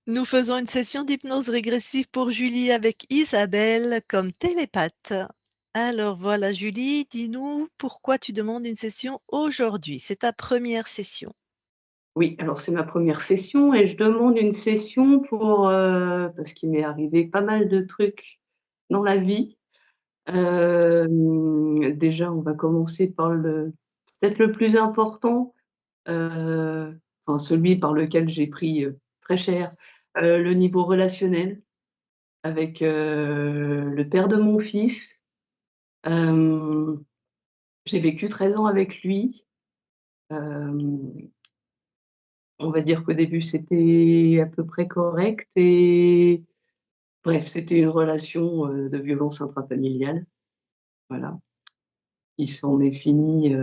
Nous faisons une session d'hypnose régressive pour Julie avec Isabelle comme télépathe. Alors voilà Julie, dis-nous pourquoi tu demandes une session aujourd'hui? C'est ta première session. Oui, alors c'est ma première session et je demande une session pour, parce qu'il m'est arrivé pas mal de trucs dans la vie. Déjà, on va commencer par le peut-être le plus important, enfin celui par lequel j'ai pris, très cher, le niveau relationnel avec, le père de mon fils. Hem, j'ai vécu 13 ans avec lui. Hem On va dire qu'au début, c'était à peu près correct et bref, c'était une relation, de violence intrafamiliale, voilà, qui s'en est finie,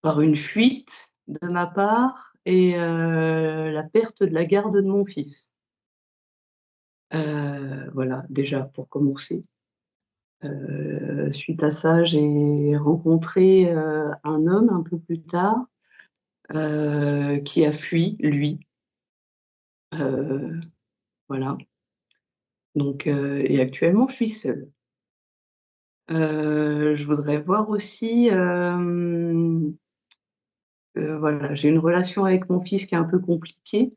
par une fuite de ma part et la perte de la garde de mon fils. Voilà, déjà pour commencer. Suite à ça, j'ai rencontré, un homme un peu plus tard, qui a fui, lui, heu, voilà. Donc et actuellement, je suis seule. Je voudrais voir aussi, voilà, j'ai une relation avec mon fils qui est un peu compliquée,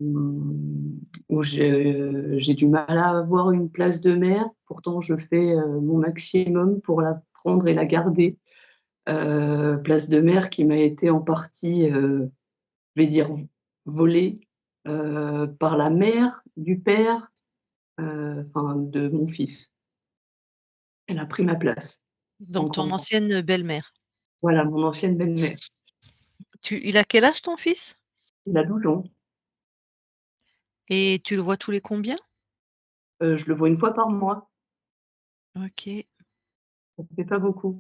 Mmh. où j'ai du mal à avoir une place de mère. Pourtant, je fais, mon maximum pour la prendre et la garder. Place de mère qui m'a été en partie, je vais dire volée, par la mère du père, enfin de mon fils. Elle a pris ma place, en Donc ton gros. ancienne belle-mère. Voilà, mon ancienne belle-mère. Il a quel âge ton fils? Il a 12 ans. Et tu le vois tous les combien? Je le vois une fois par mois, OK, ça fait pas beaucoup.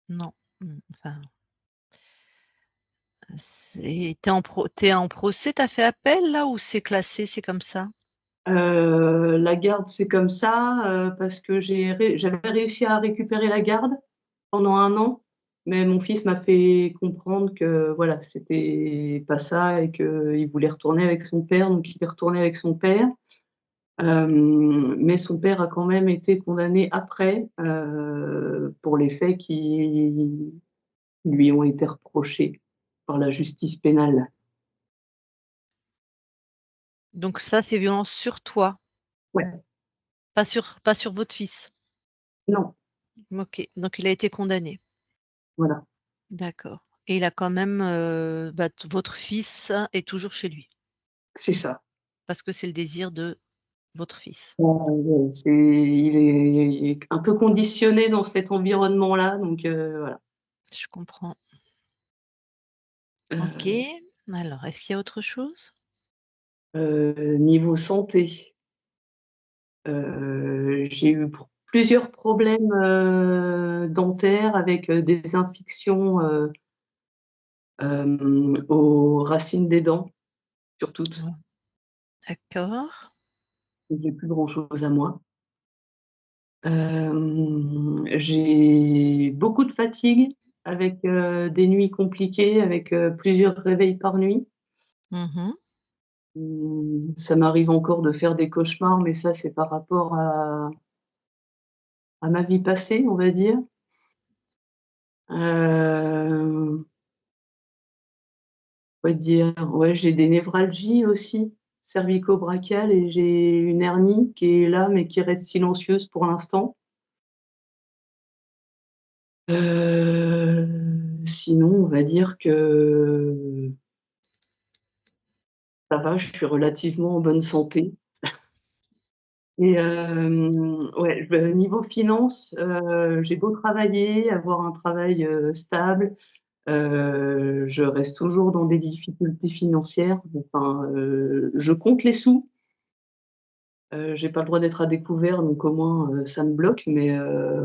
non, enfin, c'est tu en procès, tu as fait appel là ou c'est classé, c'est comme ça? La garde, c'est comme ça, parce que j'avais réussi à récupérer la garde pendant 1 an, mais mon fils m'a fait comprendre que voilà, c'était pas ça et qu'il voulait retourner avec son père, donc il est retourné avec son père. Mais son père a quand même été condamné après, pour les faits qui lui ont été reprochés par la justice pénale. Donc ça, c'est violence sur toi, Ouais, pas sur votre fils? non, OK, donc il a été condamné. voilà, D'accord, et il a quand même, bah, t votre fils est toujours chez lui? c'est ça. Parce que c'est le désir de votre fils? Il est un peu conditionné dans cet environnement-là, donc voilà. Je comprends. OK, Heu alors est-ce qu'il y a autre chose? Niveau santé, j'ai eu plusieurs problèmes, dentaires avec, des infections, aux racines des dents, sur toutes. Mmh. D'accord. Donc j'ai plus grand chose à moi. J'ai beaucoup de fatigue avec, des nuits compliquées, avec, plusieurs réveils par nuit. Mmh. Ça m'arrive encore de faire des cauchemars, mais ça, c'est par rapport à ma vie passée, on va dire. Hem, Quoi dire? Ouais, j'ai des névralgies aussi, cervico-brachiales et j'ai une hernie qui est là, mais qui reste silencieuse pour l'instant. Sinon, on va dire que ça va, je suis relativement en bonne santé et ouais, niveau finances, j'ai beau travailler, avoir un travail, stable, je reste toujours dans des difficultés financières. Enfin, je compte les sous, j'ai pas le droit d'être à découvert, donc au moins, ça me bloque, mais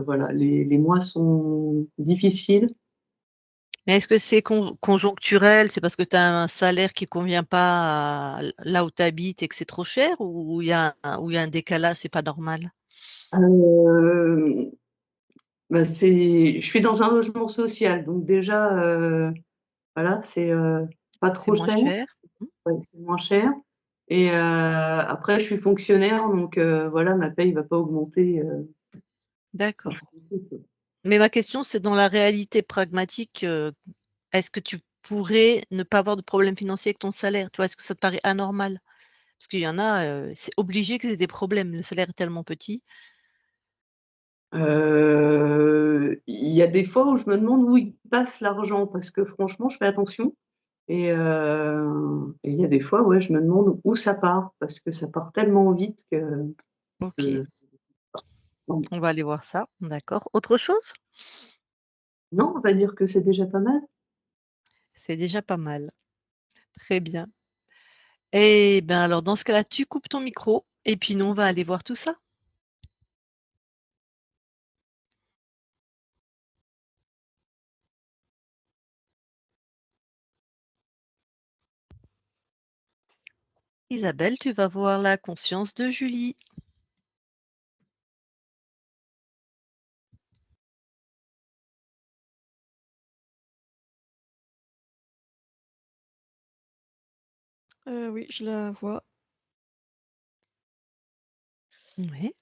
voilà, les mois sont difficiles. Mais est-ce que c'est conjoncturel? C'est parce que tu as un salaire qui convient pas à là où tu habites et que c'est trop cher, ou il y a un décalage, c'est pas normal? Hem, Bah, je suis dans un logement social, donc déjà, voilà, c'est pas C'est trop moins cher. cher? ouais, c'est moins cher et après je suis fonctionnaire donc voilà, ma paye va pas augmenter, quand je D'accord. fais des choses, quoi. Mais ma question, c'est dans la réalité pragmatique, est-ce que tu pourrais ne pas avoir de problème financier avec ton salaire? Tu vois? Est-ce que ça te paraît anormal? Parce qu'il y en a, c'est obligé qu'ils aient des problèmes, le salaire est tellement petit. Il y a des fois où je me demande où il passe l'argent parce que franchement je fais attention et il y a des fois, ouais, je me demande où ça part parce que ça part tellement vite OK, que non, on va aller voir ça, d'accord. Autre chose? non, on va dire que c'est déjà pas mal. C'est déjà pas mal. Très bien. Et ben, alors dans ce cas-là, tu coupes ton micro et puis nous, on va aller voir tout ça. Isabelle, tu vas voir la conscience de Julie. Oui, je la vois. Oui.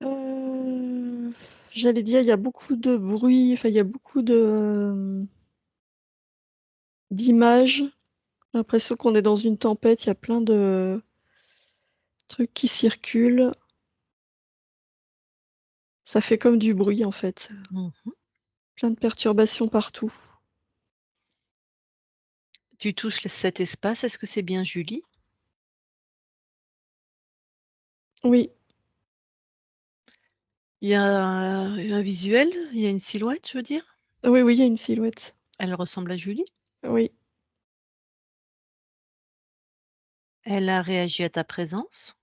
Heu, J'allais dire, il y a beaucoup de bruit, enfin, il y a beaucoup d'images. J'ai l'impression qu'on est dans une tempête, il y a plein de trucs qui circulent. Ça fait comme du bruit, en fait. Mmh. Plein de perturbations partout. Tu touches cet espace, est-ce que c'est bien Julie? Oui, Il y a un visuel? Il y a une silhouette, je veux dire? oui, oui, il y a une silhouette. Elle ressemble à Julie? Oui. Elle a réagi à ta présence?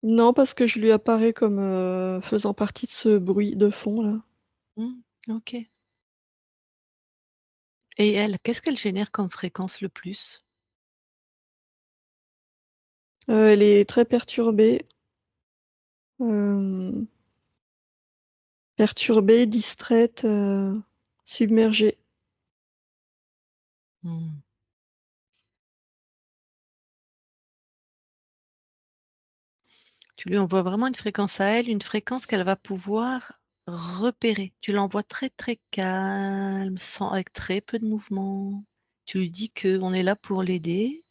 Non, parce que je lui apparais comme, faisant partie de ce bruit de fond, là. Mmh, OK. Et elle, qu'est-ce qu'elle génère comme fréquence le plus? Elle est très perturbée, hem, perturbée, distraite, submergée. Mmh. Tu lui envoies vraiment une fréquence à elle, une fréquence qu'elle va pouvoir repérer. Tu l'envoies très, très calme, sans avec très peu de mouvement. Tu lui dis qu'on est là pour l'aider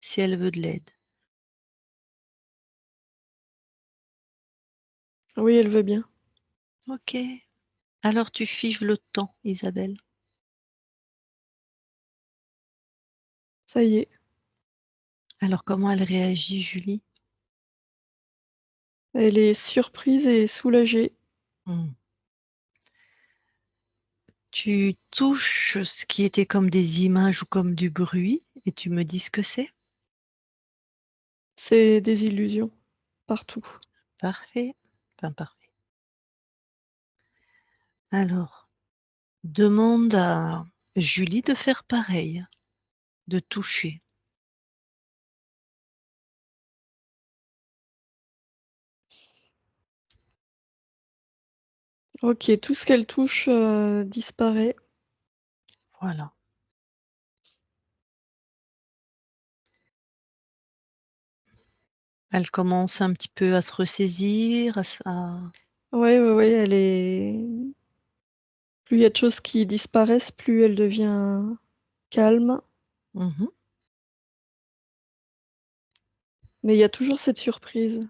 si elle veut de l'aide. Oui, elle veut bien. OK. Alors tu figes le temps, Isabelle. Ça y est. Alors comment elle réagit, Julie? Elle est surprise et soulagée. Mmh. Tu touches ce qui était comme des images ou comme du bruit et tu me dis ce que c'est? C'est des illusions, partout. Parfait. Enfin parfait. Alors, demande à Julie de faire pareil, de toucher. OK, tout ce qu'elle touche, disparaît. Voilà. Elle commence un petit peu à se ressaisir, Ouais, ouais, ouais, elle est plus il y a de choses qui disparaissent, plus elle devient calme, Mmh. mais il y a toujours cette surprise.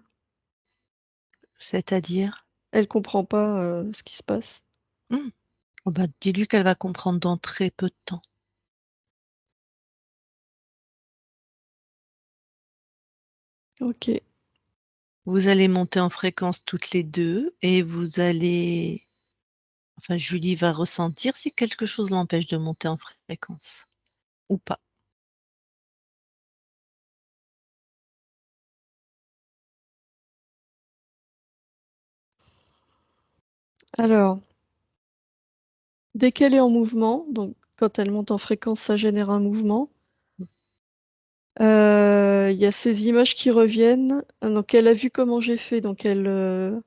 C'est-à-dire? Elle comprend pas, ce qui se passe. Mmh. Oh bah, dis-lui qu'elle va comprendre dans très peu de temps. OK. Vous allez monter en fréquence toutes les 2 et vous allez enfin Julie va ressentir si quelque chose l'empêche de monter en fréquence ou pas. Alors, dès qu'elle est en mouvement, donc quand elle monte en fréquence, ça génère un mouvement. Il y a ces images qui reviennent, donc elle a vu comment j'ai fait, donc elle,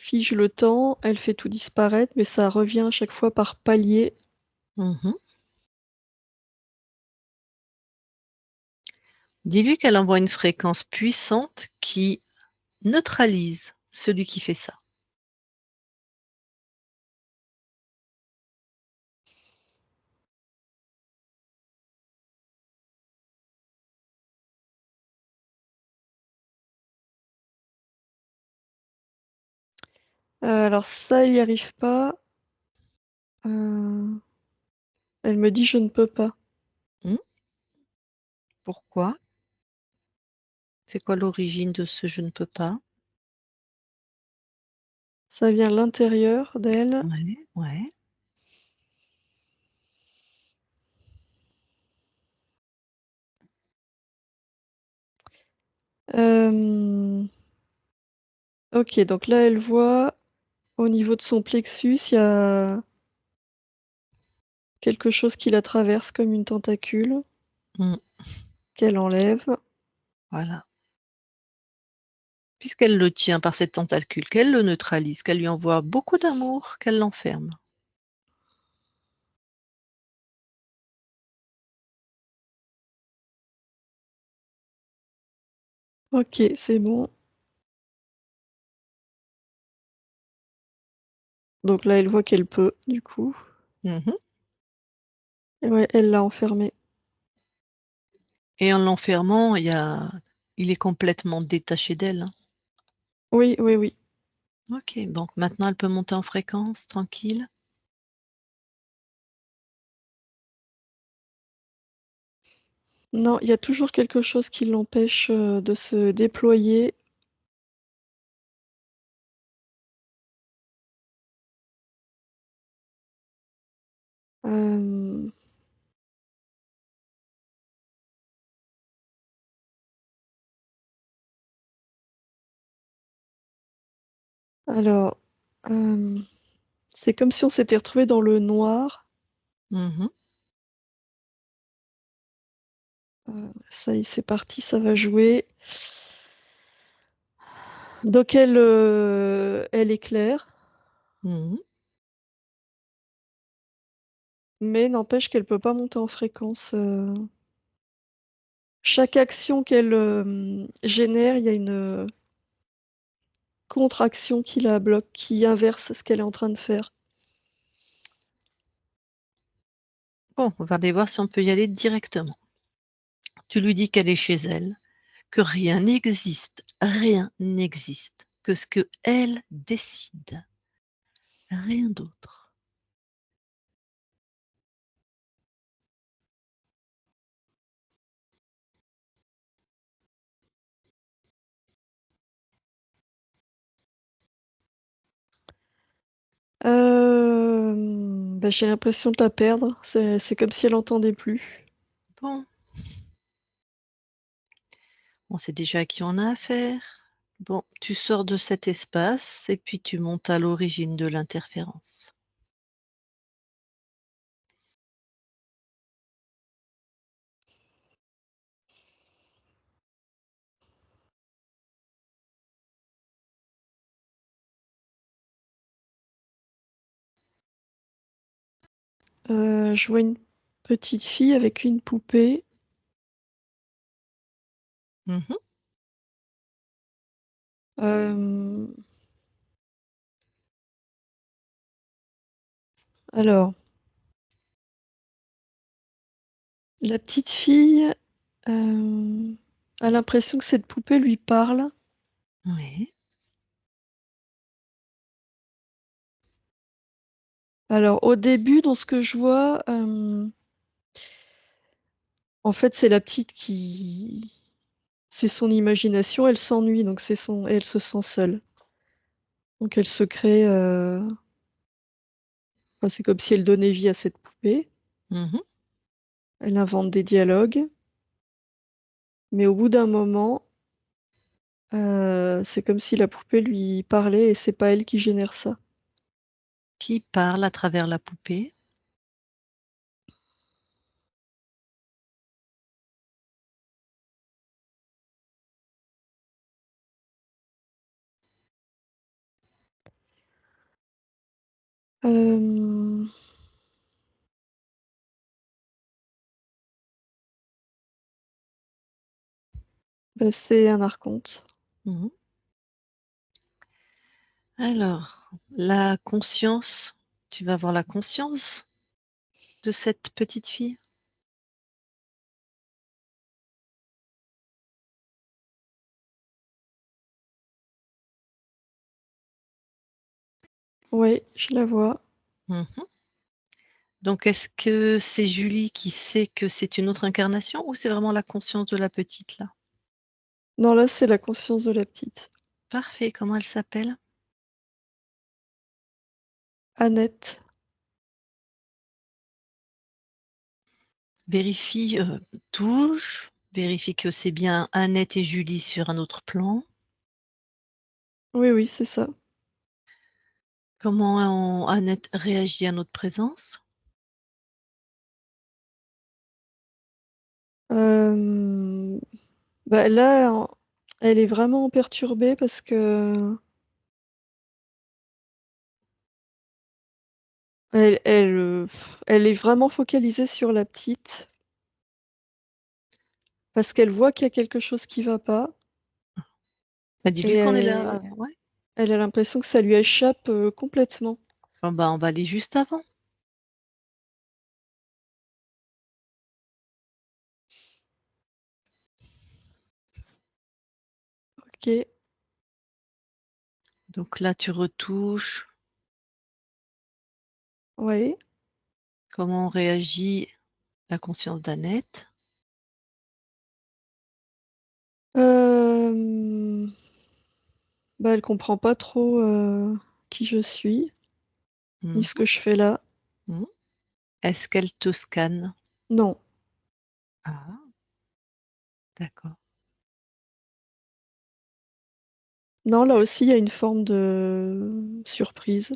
fige le temps, elle fait tout disparaître, mais ça revient à chaque fois par paliers. Mmh. Dis-lui qu'elle envoie une fréquence puissante qui neutralise celui qui fait ça. Alors ça, elle y arrive pas. Heu, Elle me dit: «Je ne peux pas». Mmh. Pourquoi? C'est quoi l'origine de ce «je ne peux pas»? Ça vient de l'intérieur d'elle. Ouais, ouais. Hem, OK, donc là, elle voit au niveau de son plexus, il y a quelque chose qui la traverse comme une tentacule Mmh, qu'elle enlève. voilà. Puisqu'elle le tient par cette tentacule, qu'elle le neutralise, qu'elle lui envoie beaucoup d'amour, qu'elle l'enferme. OK, c'est bon. Donc là, elle voit qu'elle peut, du coup. Mmh. Et ouais, elle l'a enfermé. Et en l'enfermant, il est complètement détaché d'elle, hein. Oui, oui, oui. OK, donc maintenant elle peut monter en fréquence tranquille? Non, il y a toujours quelque chose qui l'empêche, de se déployer. Hem, alors, hem, c'est comme si on s'était retrouvé dans le noir. Mmh. Ça y est, c'est parti, ça va jouer. Donc elle, elle éclaire, Mmh. mais n'empêche qu'elle peut pas monter en fréquence. Chaque action qu'elle, génère, il y a une, contraction qui la bloque, qui inverse ce qu'elle est en train de faire. Bon, on va aller voir si on peut y aller directement. Tu lui dis qu'elle est chez elle, que rien n'existe que ce qu'elle décide, rien d'autre. Bah, j'ai l'impression de la perdre. C'est comme si elle entendait plus. Bon, on sait déjà à qui on a affaire. Bon, tu sors de cet espace et puis tu montes à l'origine de l'interférence. Je vois une petite fille avec une poupée. Mmh. Hem, alors, la petite fille, hem, a l'impression que cette poupée lui parle. Oui. Alors au début, dans ce que je vois, en fait, c'est la petite qui c'est son imagination, elle s'ennuie, donc c'est son et elle se sent seule. Donc elle se crée, enfin, c'est comme si elle donnait vie à cette poupée. Mmh. Elle invente des dialogues, mais au bout d'un moment, c'est comme si la poupée lui parlait et c'est pas elle qui génère ça. Qui parle à travers la poupée? Hem, Bah, c'est un archonte. Mmh. Alors, la conscience, tu vas avoir la conscience de cette petite fille? Oui, je la vois. Mmh. Donc est-ce que c'est Julie qui sait que c'est une autre incarnation ou c'est vraiment la conscience de la petite là? Non, là, c'est la conscience de la petite. Parfait, comment elle s'appelle? Annette. Vérifie, touche, vérifie que c'est bien Annette et Julie sur un autre plan. Oui, oui, c'est ça. Comment Annette réagit à notre présence? Hem, Bah, là, elle est vraiment perturbée parce que elle est vraiment focalisée sur la petite parce qu'elle voit qu'il y a quelque chose qui va pas Bah, et dis-lui qu'on est là, ouais. elle a l'impression que ça lui échappe, complètement. Ah bah, on va aller juste avant. OK, Donc là, tu retouches. ouais. Comment réagit la conscience d'Annette? Hem, Bah, elle comprend pas trop, qui je suis, ni ce Mmh. que je fais là. Mmh. Est-ce qu'elle te scanne? Non, Ah, d'accord. non, là aussi, il y a une forme de surprise.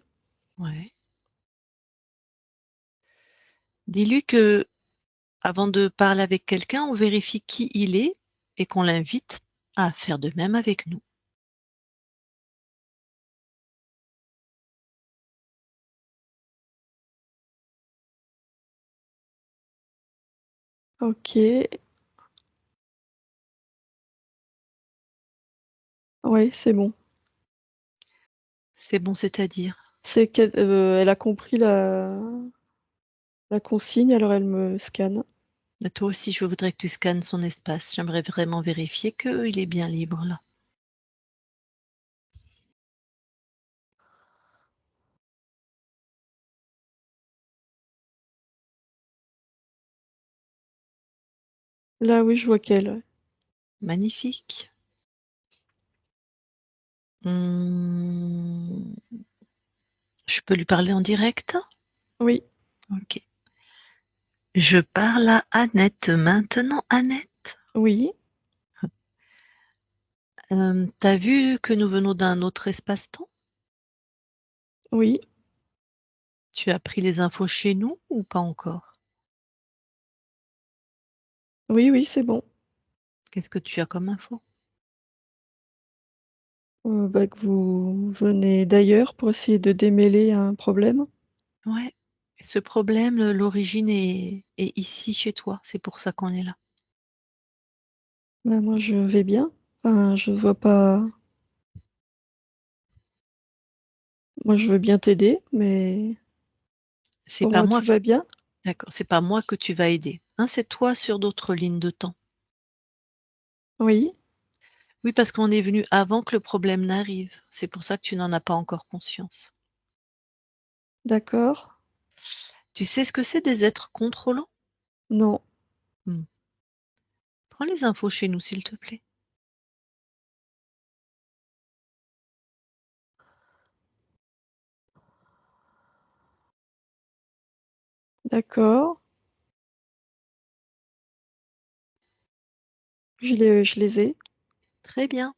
Ouais. Dis-lui que avant de parler avec quelqu'un, on vérifie qui il est et qu'on l'invite à faire de même avec nous. OK, ouais, c'est bon. C'est bon, c'est-à-dire? C'est qu'elle, elle a compris la consigne, alors elle me scanne. Bah, toi aussi, je voudrais que tu scannes son espace. J'aimerais vraiment vérifier qu'il est bien libre là. Là, oui, je vois qu'elle, ouais. Magnifique. Mmh, je peux lui parler en direct? Oui, OK. Je parle à Annette maintenant. Annette, oui, tu vu que nous venons d'un autre espace-temps? oui, Tu as pris les infos chez nous ou pas encore? oui, oui, c'est bon. Qu'est-ce que tu as comme info? Bah, que vous venez d'ailleurs pour essayer de démêler un problème. Ouais. Ce problème, l'origine est ici chez toi, c'est pour ça qu'on est là. Bah, moi, je vais bien. Enfin, je vois pas moi, je veux bien t'aider, mais C'est pour pas moi, moi tout va bien. d'accord, c'est pas moi que tu vas aider, hein, c'est toi sur d'autres lignes de temps. Oui, Oui, parce qu'on est venu avant que le problème n'arrive. C'est pour ça que tu n'en as pas encore conscience. d'accord. Tu sais ce que c'est des êtres contrôlants? Non, Mmh. Prends les infos chez nous, s'il te plaît. d'accord. Je les ai, Très bien.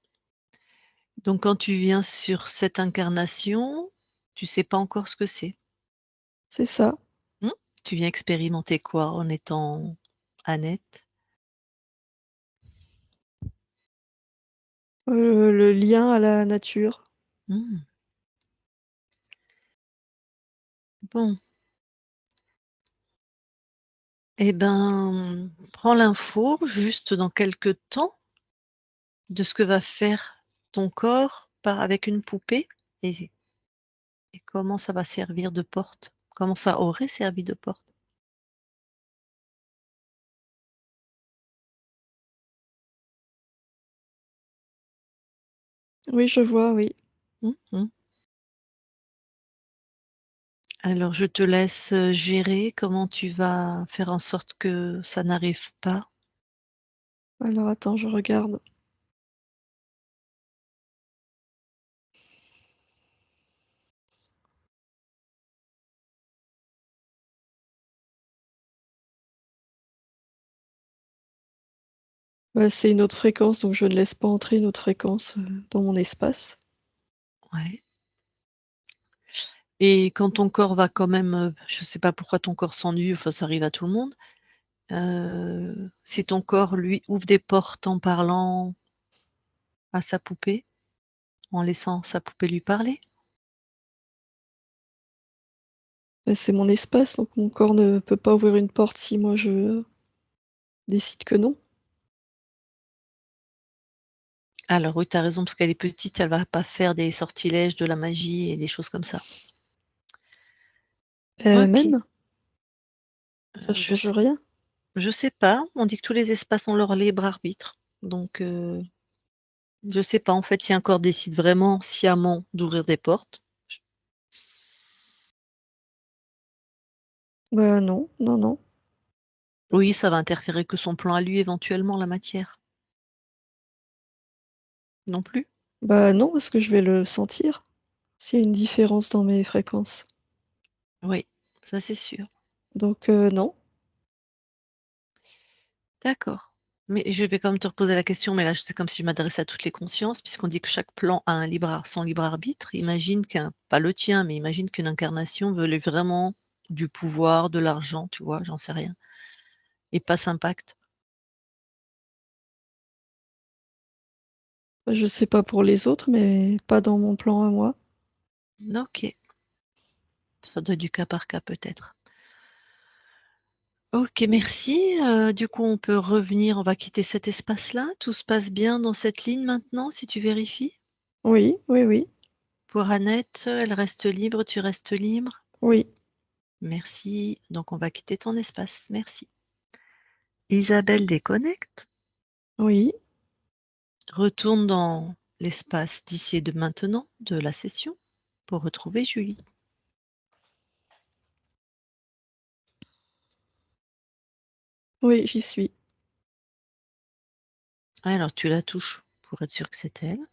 Donc quand tu viens sur cette incarnation, tu sais pas encore ce que c'est. c'est ça. Mmh? Tu viens expérimenter quoi en étant Annette? Le lien à la nature. Mmh. Bon, eh ben, prends l'info juste dans quelque temps de ce que va faire ton corps avec une poupée et, et comment ça va servir de porte, comment ça aurait servi de porte. Oui, je vois, oui. Mhm. Alors, je te laisse gérer comment tu vas faire en sorte que ça n'arrive pas. Alors attends, je regarde. Bah, c'est une autre fréquence, donc je ne laisse pas entrer une autre fréquence, dans mon espace. Ouais. Et quand ton corps va quand même, je sais pas pourquoi ton corps s'ennuie, enfin ça arrive à tout le monde. Si ton corps, lui, ouvre des portes en parlant à sa poupée, en laissant sa poupée lui parler. Bah, c'est mon espace, donc mon corps ne peut pas ouvrir une porte si moi je décide que non. Alors oui, tu as raison parce qu'elle est petite, elle va pas faire des sortilèges, de la magie et des choses comme ça. OK, Même? Ça je change sais rien? je sais pas, on dit que tous les espaces ont leur libre arbitre, donc je sais pas en fait si un corps décide vraiment sciemment d'ouvrir des portes. Bah, non, non, non. Oui, ça va interférer que son plan à lui éventuellement, la matière. Non plus? Bah, non, parce que je vais le sentir, s'il y a une différence dans mes fréquences. Oui, ça c'est sûr. Donc non. D'accord. Mais je vais quand même te reposer la question, mais là, c'est comme si je m'adressais à toutes les consciences, puisqu'on dit que chaque plan a un son libre arbitre. Imagine qu'un, pas le tien, mais imagine qu'une incarnation veut vraiment du pouvoir, de l'argent, tu vois, j'en sais rien, et pas s'impacte. Bah, je sais pas pour les autres, mais pas dans mon plan à moi. Ok, ça doit être du cas par cas peut-être. Ok, merci. Du coup, on peut revenir, on va quitter cet espace-là. Tout se passe bien dans cette ligne maintenant, si tu vérifies. Oui, oui, oui, Pour Annette, elle reste libre, tu restes libre. oui, Merci. Donc, on va quitter ton espace. Merci. Isabelle déconnecte, oui, retourne dans l'espace d'ici et de maintenant de la session pour retrouver Julie. oui, j'y suis. Alors, tu la touches pour être sûr que c'est elle.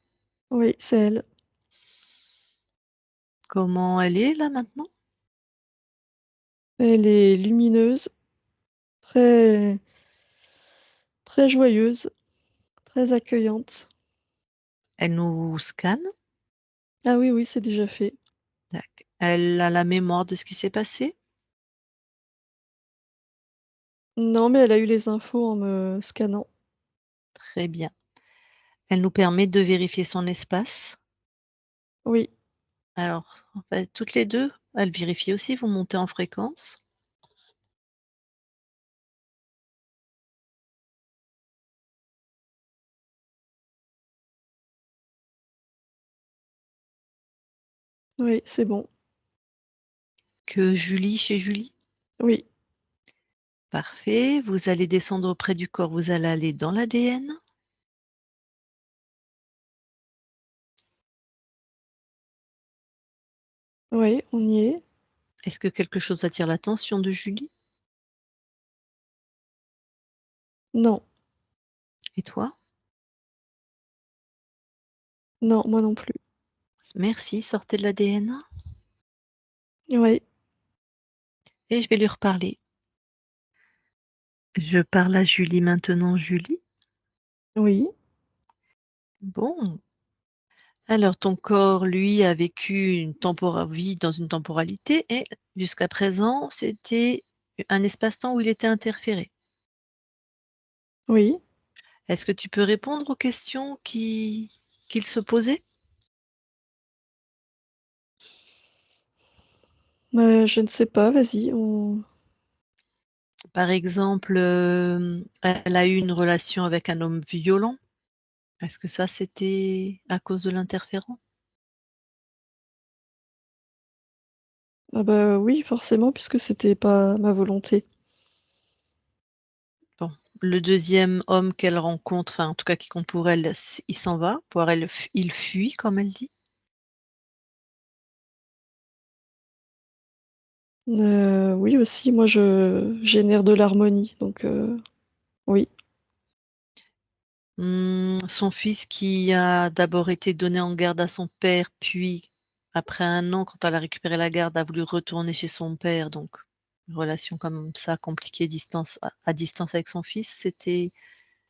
Oui, c'est elle. Comment elle est là maintenant? Elle est lumineuse, très, très joyeuse, très accueillante. Elle nous scanne. Ah oui, oui, c'est déjà fait. Tac. Elle a la mémoire de ce qui s'est passé. Non, mais elle a eu les infos en me scannant. Très bien. Elle nous permet de vérifier son espace. Oui, Alors, en fait, toutes les deux, elle vérifie aussi, vous montez en fréquence. oui, c'est bon. Que Julie chez Julie. Oui, Parfait. Vous allez descendre auprès du corps, vous allez aller dans l'ADN. oui, on y est. Est-ce que quelque chose attire l'attention de Julie? Non, Et toi? non, moi non plus. Merci, sortez de l'ADN. Oui, Et je vais lui reparler. Je parle à Julie maintenant, Julie. oui, Bon, alors ton corps, lui, a vécu une vie dans une temporalité et jusqu'à présent, c'était un espace-temps où il était interféré. oui. Est-ce que tu peux répondre aux questions qu'il se posait? Je ne sais pas, vas-y, on... Par exemple, elle a eu une relation avec un homme violent. Est-ce que ça, c'était à cause de l'interféron? Ah bah, oui, forcément, puisque c'était pas ma volonté. Bon, le deuxième homme qu'elle rencontre, enfin, en tout cas qui compte pour elle, il s'en va, voire il fuit comme elle dit. Oui aussi, moi je génère de l'harmonie, donc oui. Son fils qui a d'abord été donné en garde à son père, puis après 1 an, quand elle a récupéré la garde, a voulu retourner chez son père, donc une relation comme ça compliquée à distance avec son fils, c'était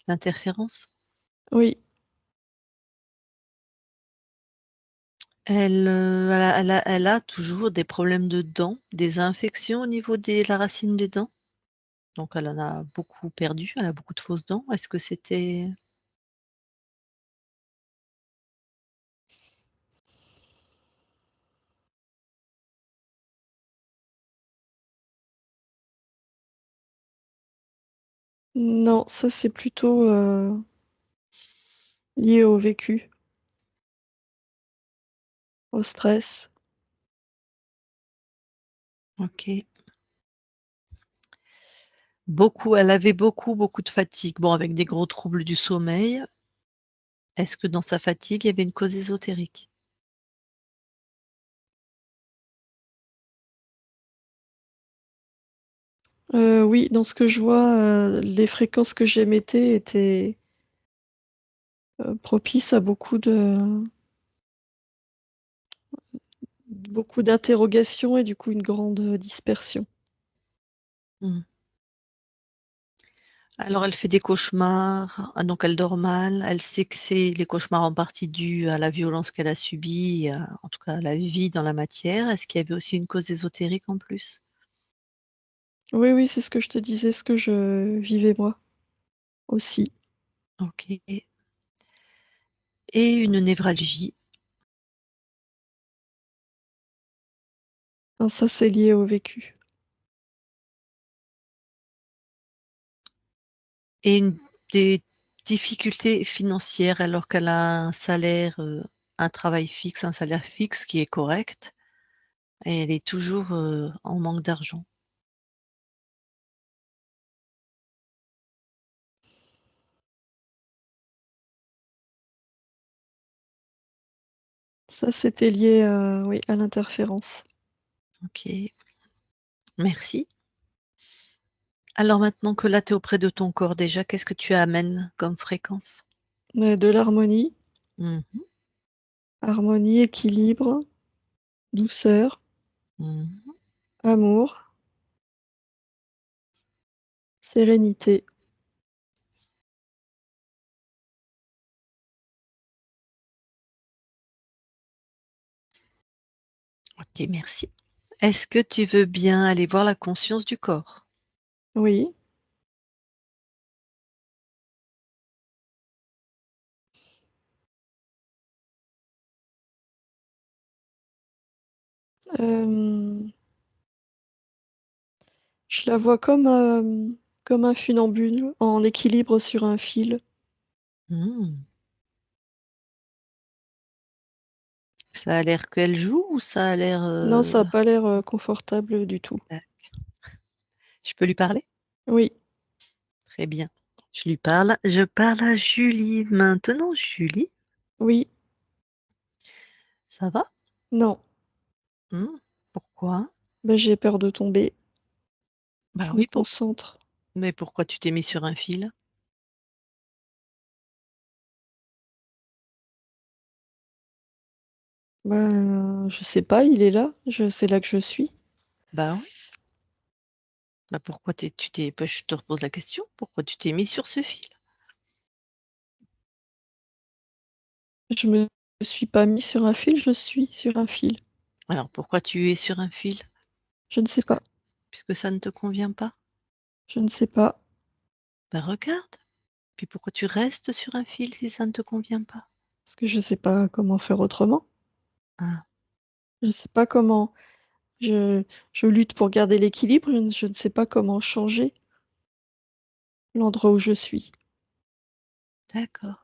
l'interférence? Oui, Elle a toujours des problèmes de dents, des infections au niveau de la racine des dents, donc elle en a beaucoup perdu, elle a beaucoup de fausses dents. Est-ce que c'était non, ça c'est plutôt, lié au vécu, au stress. OK. Elle avait beaucoup de fatigue, bon avec des gros troubles du sommeil. Est-ce que dans sa fatigue, il y avait une cause ésotérique? Oui, dans ce que je vois, les fréquences que j'émettais étaient, propices à beaucoup d'interrogations et du coup une grande, dispersion. Mmh. Alors elle fait des cauchemars, ah donc elle dort mal, elle sait que c'est les cauchemars en partie dus à la violence qu'elle a subie, en tout cas à la vie dans la matière. Est-ce qu'il y avait aussi une cause ésotérique en plus? Oui, oui, c'est ce que je te disais, ce que je vivais moi aussi. OK, et une névralgie Non, ça c'est lié au vécu. et des difficultés financières alors qu'elle a un travail fixe, un salaire fixe qui est correct et elle est toujours, en manque d'argent. Ça c'était lié, oui, à l'interférence. OK, merci. Alors maintenant que là, tu es auprès de ton corps déjà, qu'est-ce que tu amènes comme fréquence? Mais de l'harmonie, Mmh. harmonie, équilibre, douceur, Mmh. amour, sérénité. OK, merci. Est-ce que tu veux bien aller voir la conscience du corps? Oui, hem, je la vois comme un funambule en équilibre sur un fil. Mmh. Ça a l'air qu'elle joue ou ça a l'air, Non, ça a pas l'air, confortable du tout. heu je peux lui parler? Oui, Très bien. Je lui parle. Je parle à Julie maintenant. Julie, oui, ça va? non, Mmh. Pourquoi? bah, j'ai peur de tomber. Bah Je me oui, concentre. mais pourquoi tu t'es mis sur un fil? Ben, je sais pas, il est là, c'est là que je suis. Bah oui. Bah pourquoi tu t'es bah, je te repose la question, pourquoi tu t'es mis sur ce fil? Je me suis pas mis sur un fil, je suis sur un fil. Alors pourquoi tu es sur un fil? Je ne sais Puisque pas, puisque ça ne te convient pas? je ne sais pas, Bah regarde. Puis pourquoi tu restes sur un fil si ça ne te convient pas? parce que je sais pas comment faire autrement. Ah, Je sais pas comment je je lutte pour garder l'équilibre, je ne sais pas comment changer l'endroit où je suis. d'accord.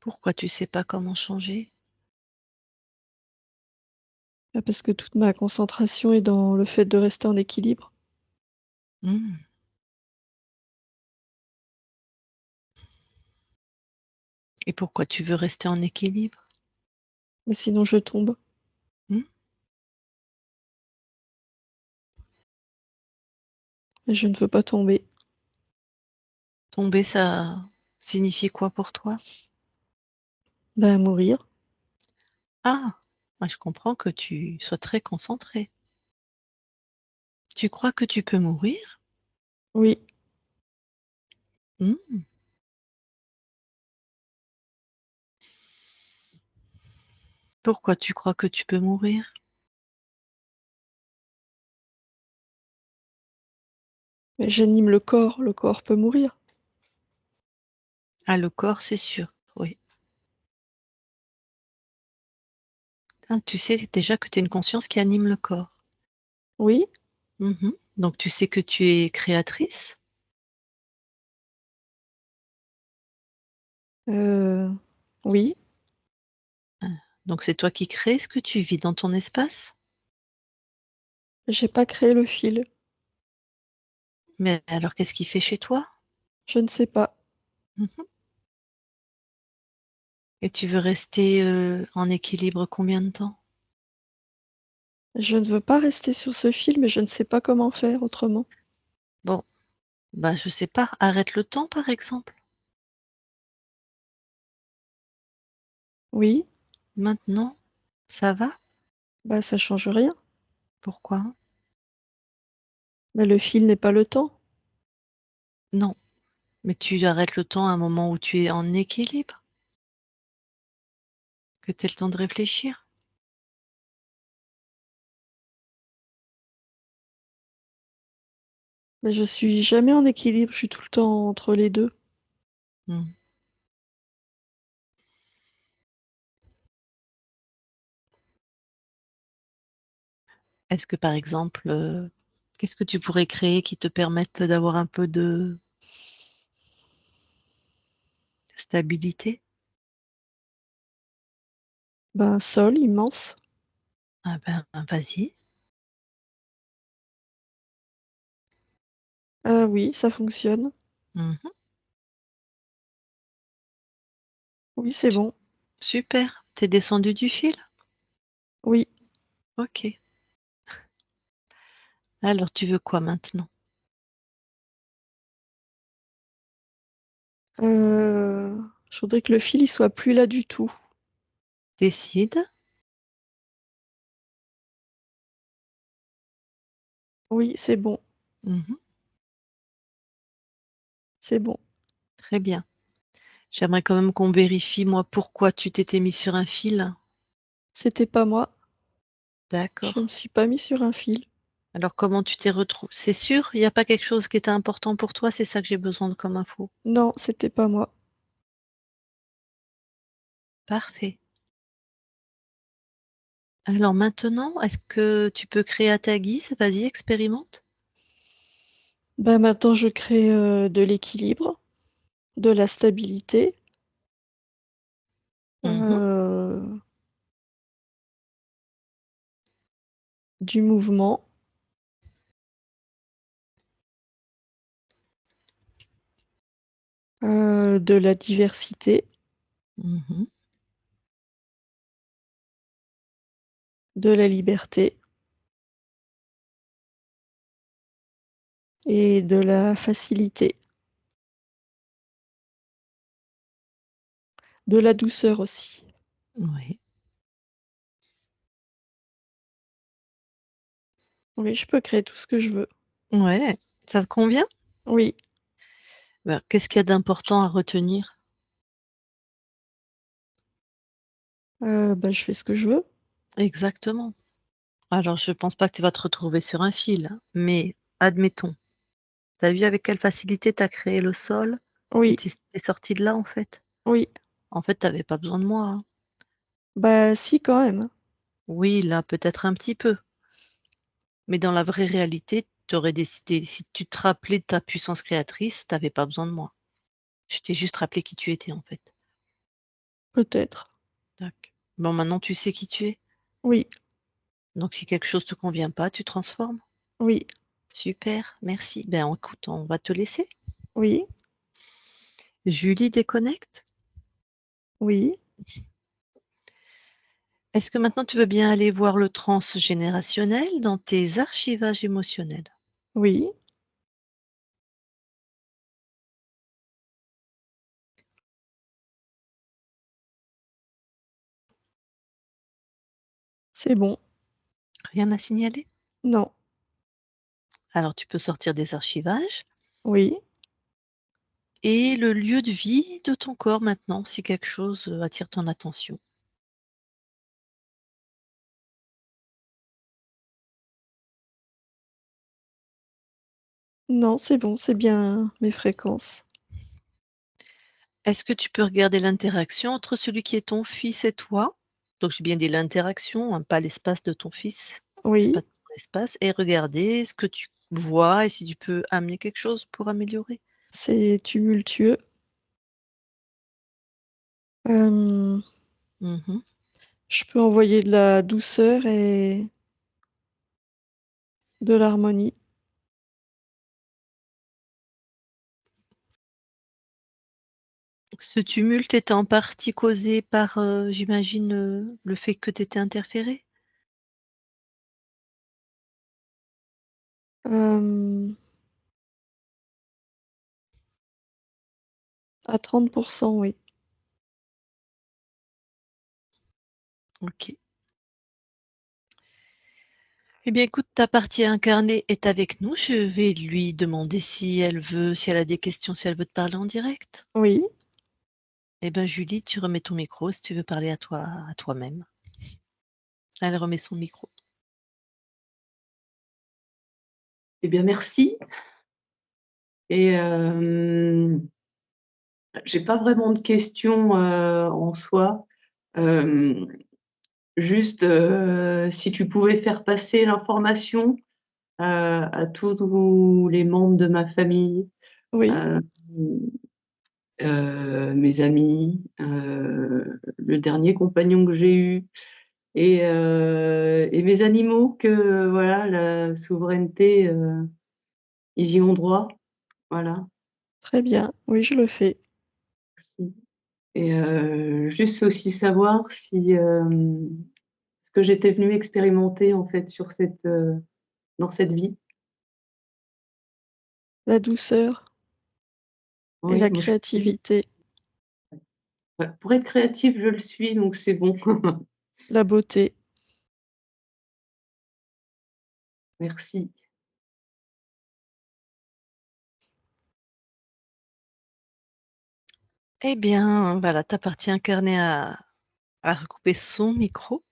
Pourquoi tu sais pas comment changer? Bah, parce que toute ma concentration est dans le fait de rester en équilibre. Mmh. Et pourquoi tu veux rester en équilibre? Mais sinon je tombe Mmh? et je ne veux pas tomber. Tomber, ça signifie quoi pour toi? Bah, mourir. Ah! Ouais, je comprends que tu sois très concentrée. Tu crois que tu peux mourir? Oui, Mmh. Pourquoi tu crois que tu peux mourir? mais j'anime le corps peut mourir. Ah, le corps, c'est sûr, oui. Ah, tu sais déjà que tu es une conscience qui anime le corps. Oui, Mmh. Donc tu sais que tu es créatrice? heu, oui, Ah, donc c'est toi qui crées ce que tu vis dans ton espace? j'ai pas créé le fil. Mais alors qu'est-ce qu'il fait chez toi? Je ne sais pas. Mmh. Et tu veux rester, en équilibre combien de temps? Je ne veux pas rester sur ce fil, mais je ne sais pas comment faire autrement. Bon, bah, je sais pas, arrête le temps par exemple. Oui, Maintenant, ça va? bah, ça change rien. Pourquoi? Bah, le fil n'est pas le temps. Non, mais tu arrêtes le temps à un moment où tu es en équilibre, que tu aies le temps de réfléchir. Mais je suis jamais en équilibre, je suis tout le temps entre les 2. Mmh. Est-ce que par exemple, qu'est-ce que tu pourrais créer qui te permette d'avoir un peu de stabilité? Ben, un sol immense. Ah ben, vas-y. Ah oui, ça fonctionne. Mmh. Oui, c'est bon. Super, tu es descendue du fil? Oui, OK. Alors tu veux quoi maintenant? je voudrais que le fil, il soit plus là du tout. Décide. Oui, c'est bon, Mmh. c'est bon. Très bien. J'aimerais quand même qu'on vérifie, moi, pourquoi tu t'étais mis sur un fil. C'était pas moi, je me D'accord. suis pas mis sur un fil. Alors comment tu t'es retrouvée? C'est sûr? Il y a pas quelque chose qui était important pour toi? C'est ça que j'ai besoin de comme info. Non, c'était pas moi. Parfait. Alors maintenant, est-ce que tu peux créer à ta guise? Vas-y, expérimente. Bah, maintenant je crée, de l'équilibre, de la stabilité, Mmh. heu, du mouvement, de la diversité, Mmh. de la liberté et de la facilité, de la douceur aussi. Oui. Oui, je peux créer tout ce que je veux. Ouais, ça te convient? Oui, Ben, qu'est-ce qu'il y a d'important à retenir? bah, je fais ce que je veux. Exactement. Alors je pense pas que tu vas te retrouver sur un fil, hein, mais admettons, tu as vu avec quelle facilité tu as créé le sol et Oui, tu es sortie de là, en fait? oui. En fait, tu avais pas besoin de moi, hein. Bah, si quand même. Oui, là, peut-être un petit peu, mais dans la vraie réalité, tu aurais décidé si tu te rappelais de ta puissance créatrice, tu avais pas besoin de moi. Je t'ai juste rappelé qui tu étais, en fait. Peut-être. D'accord. Bon, maintenant tu sais qui tu es. Oui, Donc si quelque chose te convient pas, tu transformes. oui, Super, merci. Ben, écoute, on va te laisser. oui, Julie déconnecte. oui, Est-ce que maintenant tu veux bien aller voir le transgénérationnel dans tes archivages émotionnels? oui, c'est bon. Rien à signaler? Non, Alors tu peux sortir des archivages oui, et le lieu de vie de ton corps maintenant, si quelque chose, attire ton attention. non, c'est bon, c'est bien mes fréquences. Est-ce que tu peux regarder l'interaction entre celui qui est ton fils et toi? Donc j'ai bien dit l'interaction, hein, pas l'espace de ton fils, c'est pas Oui, ton espace et regarder ce que tu vois et si tu peux amener quelque chose pour améliorer. c'est tumultueux. Hem, Mmh. je peux envoyer de la douceur et de l'harmonie. Ce tumulte est en partie causé par, j'imagine, le fait que tu étais interférée? Hem, à 30, oui. OK. Eh bien écoute, ta partie incarnée est avec nous. Je vais lui demander si elle a des questions, si elle veut te parler en direct. Oui, Eh ben Julie, tu remets ton micro si tu veux parler à toi-même. Elle remet son micro. Eh bien merci et j'ai pas vraiment de questions, en soi. Hem, Juste, si tu pouvais faire passer l'information, à tous les membres de ma famille, oui, hem, mes amis, le dernier compagnon que j'ai eu et mes animaux que, voilà, la souveraineté, ils y ont droit. Voilà, très bien. Oui, je le fais. merci et juste aussi savoir si, ce que j'étais venue expérimenter, en fait, sur dans cette vie. La douceur et Oui, la moi, je suis créativité, bah, pour être créative, je le suis, donc c'est bon. la beauté. Merci. Eh bien, voilà, ta partie incarnée a recoupé son micro.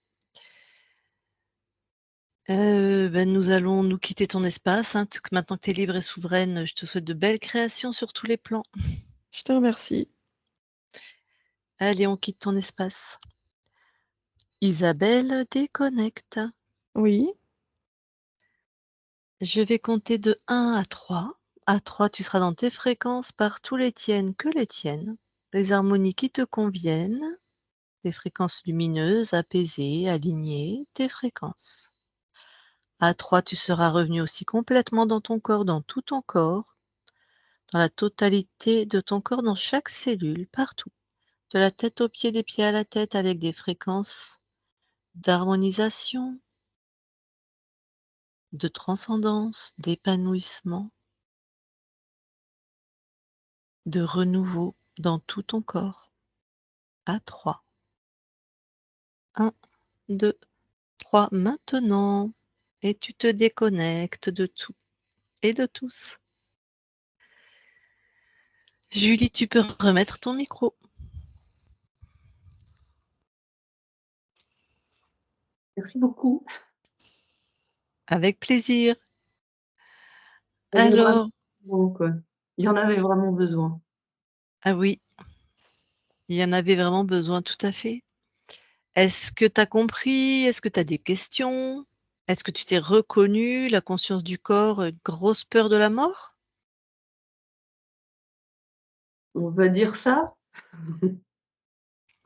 Ben, nous allons nous quitter ton espace, hein, t maintenant que tu es libre et souveraine, je te souhaite de belles créations sur tous les plans. Je te remercie. Allez, on quitte ton espace. Isabelle déconnecte. Oui, Je vais compter de 1 à 3. À 3, tu seras dans tes fréquences, partout les tiennes que les tiennes, les harmonies qui te conviennent, des fréquences lumineuses, apaisées, alignées, tes fréquences. À 3, tu seras revenu aussi complètement dans ton corps, dans tout ton corps, dans la totalité de ton corps, dans chaque cellule, partout, de la tête aux pieds, des pieds à la tête, avec des fréquences d'harmonisation, de transcendance, d'épanouissement, de renouveau dans tout ton corps. À 3. 1, 2, 3, maintenant. Et tu te déconnectes de tout et de tous. Julie, tu peux remettre ton micro. Merci beaucoup. Avec plaisir. Il y avait vraiment Alors, besoin, quoi. Il y en avait vraiment besoin. ah oui, il y en avait vraiment besoin, tout à fait. Est-ce que tu as compris? Est-ce que tu as des questions? Est-ce que tu t'es reconnu? La conscience du corps, une grosse peur de la mort? On va dire ça.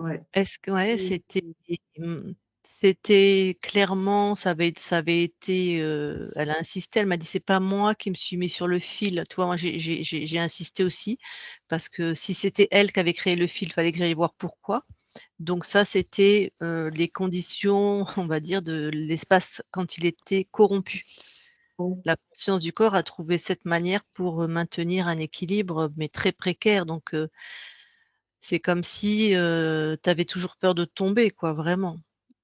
ouais. Est-ce que ouais, Mmh mh. mmh, c'était clairement ça avait été, elle a insisté, elle m'a dit: «C'est pas moi qui me suis mis sur le fil». Tu vois? Moi, j'ai insisté aussi parce que si c'était elle qui avait créé le fil, fallait que j'aille voir pourquoi. Donc ça, c'était, les conditions, on va dire, de l'espace quand il était corrompu. Ouais. La conscience du corps a trouvé cette manière pour, maintenir un équilibre, mais très précaire. Donc c'est comme si, tu avais toujours peur de tomber quoi, vraiment.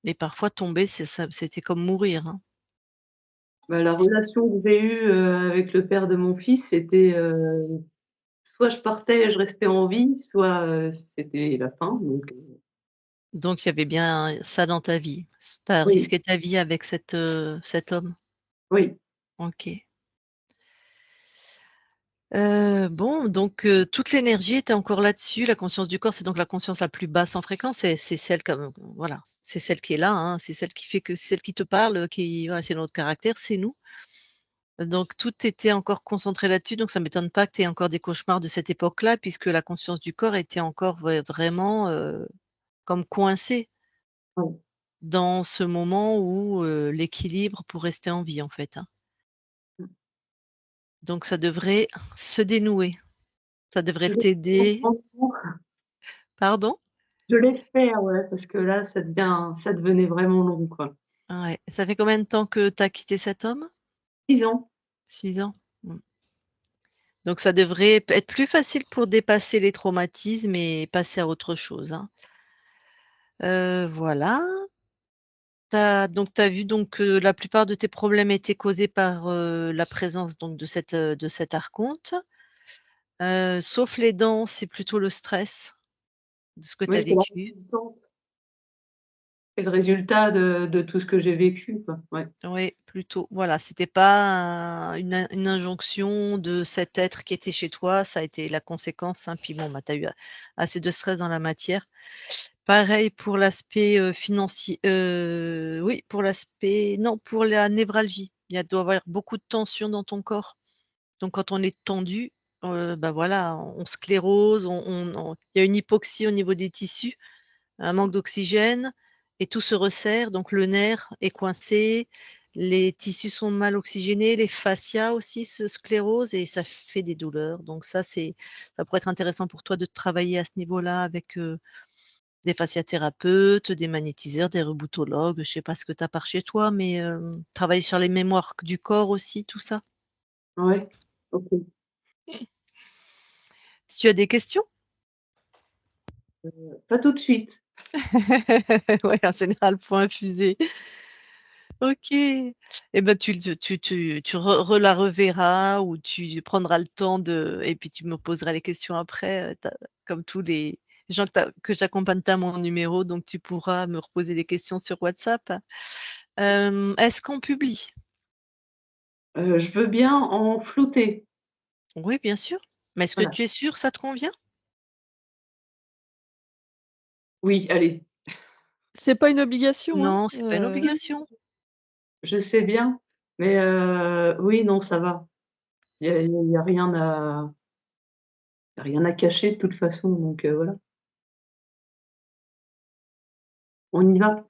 Et parfois tomber, c'était comme mourir, hein. Bah, la relation que j'ai eue, avec le père de mon fils, c'était, soit je partais et je restais en vie, soit, c'était la fin donc Donc il y avait bien ça dans ta vie. Tu as oui, risqué ta vie avec cet homme? oui, OK. Bon, donc toute l'énergie était encore là-dessus. La conscience du corps, c'est donc la conscience la plus basse en fréquence. C'est celle comme voilà, c'est celle qui est là, hein, c'est celle qui fait que c'est celle qui te parle, qui voilà, c'est notre caractère, c'est nous. Donc tout était encore concentré là-dessus, donc ça m'étonne pas que tu aies encore des cauchemars de cette époque-là, puisque la conscience du corps était encore vraiment, comme coincée ouais. dans ce moment où, l'équilibre pour rester en vie, en fait, hein. Mmh. Donc ça devrait se dénouer. Ça devrait Je l'espère t'aider. franchement, Pardon? je l'espère, ouais, parce que là, ça devenait vraiment long, quoi. Ouais. Ça fait combien de temps que tu as quitté cet homme? 6 ans. 6 ans? Mmh. Donc ça devrait être plus facile pour dépasser les traumatismes et passer à autre chose, hein. Voilà. Tu as vu donc que la plupart de tes problèmes étaient causés par, la présence donc de cet archonte. Sauf les dents, c'est plutôt le stress de ce que tu Oui, as c'est la vécu. résultante, c'est le résultat de tout ce que j'ai vécu, quoi. Ouais, Oui, plutôt. Voilà, c'était pas une injonction de cet être qui était chez toi, ça a été la conséquence, hein. Puis bon, bah, tu as eu assez de stress dans la matière. Pareil pour l'aspect, financier, oui, pour l'aspect non, pour la névralgie. Il doit y avoir beaucoup de tension dans ton corps. Donc quand on est tendu, bah, voilà, on sclérose, il y a une hypoxie au niveau des tissus, un manque d'oxygène et tout se resserre, donc le nerf est coincé, les tissus sont mal oxygénés, les fascias aussi se sclérosent et ça fait des douleurs. Donc ça pourrait être intéressant pour toi de travailler à ce niveau-là avec, des fasciathérapeutes, des magnétiseurs, des reboutologues, je sais pas ce que tu as par chez toi, mais travailler sur les mémoires du corps aussi, tout ça. ouais, OK. Si tu as des questions? Pas tout de suite. Ouais, en général, faut infuser. OK. Et ben, tu la reverras ou tu prendras le temps de et puis tu me poseras les questions après, tu comme tous les gens que j'accompagne, tu as mon numéro, donc tu pourras me reposer des questions sur WhatsApp. Est-ce qu'on publie? Je veux bien en flouter. Oui, bien sûr. Mais est-ce que Voilà. tu es sûr, ça te convient? Oui, allez, C'est pas une obligation, hein, Non, c'est pas une obligation. je sais bien, mais oui, non, ça va. Il y a rien à cacher de toute façon, donc voilà. On y va.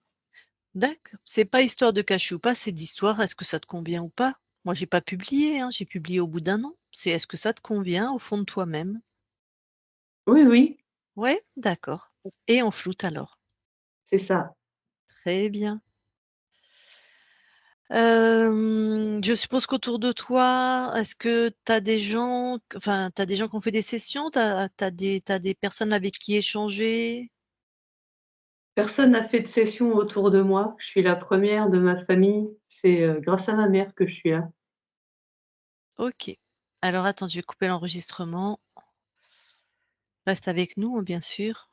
D'accord. C'est pas histoire de cacher ou pas, c'est d'histoire, est-ce que ça te convient ou pas? Moi, j'ai pas publié, hein, j'ai publié au bout d'un an. C'est est-ce que ça te convient au fond de toi-même? Oui, oui, Ouais? D'accord et on floute alors. c'est ça. Très bien. Je suppose qu'autour de toi, est-ce que tu as des gens enfin, tu as des gens qui ont fait des sessions? Tu as des personnes avec qui échanger? Personne n'a fait de session autour de moi. Je suis la première de ma famille. C'est, grâce à ma mère que je suis là. OK. Alors attends, je vais couper l'enregistrement. Reste avec nous, hein, bien sûr.